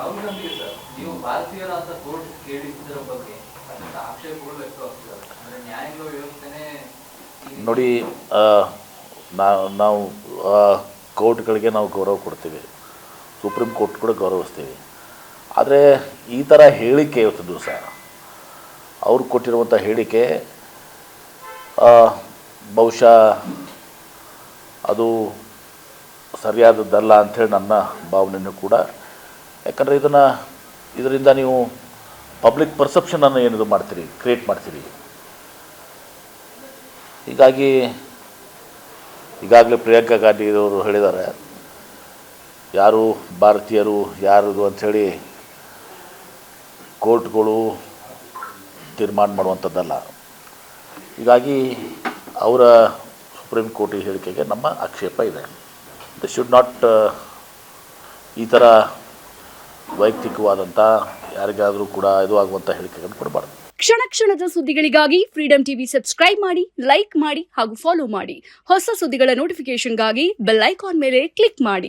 ರಾಹುಲ್ ಗಾಂಧಿಗೆ ಸರ್ ನೀವು ಭಾರತೀಯರ ಅಂತ ಕೋರ್ಟ್ ಕೇಳಿದ್ದರ ಬಗ್ಗೆ ಅತ್ಯಂತ ಆಕ್ಷೇಪಗಳು ವ್ಯಕ್ತವಾಗ್ತಿದ್ದಾರೆ. ಅಂದರೆ ನ್ಯಾಯಾಂಗ ವ್ಯವಸ್ಥೆನೇ ನೋಡಿ, ನಾವು ಕೋರ್ಟ್ಗಳಿಗೆ ನಾವು ಗೌರವ ಕೊಡ್ತೀವಿ, ಸುಪ್ರೀಂ ಕೋರ್ಟ್ ಕೂಡ ಗೌರವಿಸ್ತೀವಿ. ಆದರೆ ಈ ಥರ ಹೇಳಿಕೆ ಇವತ್ತು ದಿವಸ ಅವ್ರು ಕೊಟ್ಟಿರುವಂಥ ಹೇಳಿಕೆ ಬಹುಶಃ ಅದು ಸರಿಯಾದದ್ದಲ್ಲ ಅಂಥೇಳಿ ನನ್ನ ಭಾವನೆಯೂ ಕೂಡ. ಯಾಕಂದರೆ ಇದರಿಂದ ನೀವು ಪಬ್ಲಿಕ್ ಪರ್ಸೆಪ್ಷನನ್ನು ಏನಿದು ಮಾಡ್ತೀರಿ, ಕ್ರಿಯೇಟ್ ಮಾಡ್ತೀರಿ. ಹೀಗಾಗಿ ಈಗಾಗಲೇ ಪ್ರಿಯಾಂಕಾ ಗಾಂಧಿ ಅವರು ಹೇಳಿದ್ದಾರೆ, ಯಾರು ಭಾರತೀಯರು ಯಾರದು ಅಂಥೇಳಿ ಕೋರ್ಟ್ಗಳು ತೀರ್ಮಾನ ಮಾಡುವಂಥದ್ದಲ್ಲ. ಹೀಗಾಗಿ ಅವರ ಸುಪ್ರೀಂ ಕೋರ್ಟ್ ಹೇಳಿಕೆಗೆ ನಮ್ಮ ಆಕ್ಷೇಪ ಇದೆ. ದಿ ಶುಡ್ ನಾಟ್ ಈ ಥರ ವೈಯಕ್ತಿಕವಾದಂಥ ಯಾರಿಗಾದರೂ ಕೂಡ ಇದು ಆಗುವಂಥ ಹೇಳಿಕೆಗಳನ್ನು ಕೊಡಬಾರ್ದು. ಕ್ಷಣ ಕ್ಷಣದ ಸುದ್ದಿಗಳಿಗಾಗಿ ಫ್ರೀಡಂ ಟಿವಿ ಸಬ್ಸ್ಕ್ರೈಬ್ ಮಾಡಿ, ಲೈಕ್ ಮಾಡಿ ಹಾಗೂ ಫಾಲೋ ಮಾಡಿ. ಹೊಸ ಸುದ್ದಿಗಳ ನೋಟಿಫಿಕೇಶನ್ಗಾಗಿ ಬೆಲ್ ಐಕಾನ್ ಮೇಲೆ ಕ್ಲಿಕ್ ಮಾಡಿ.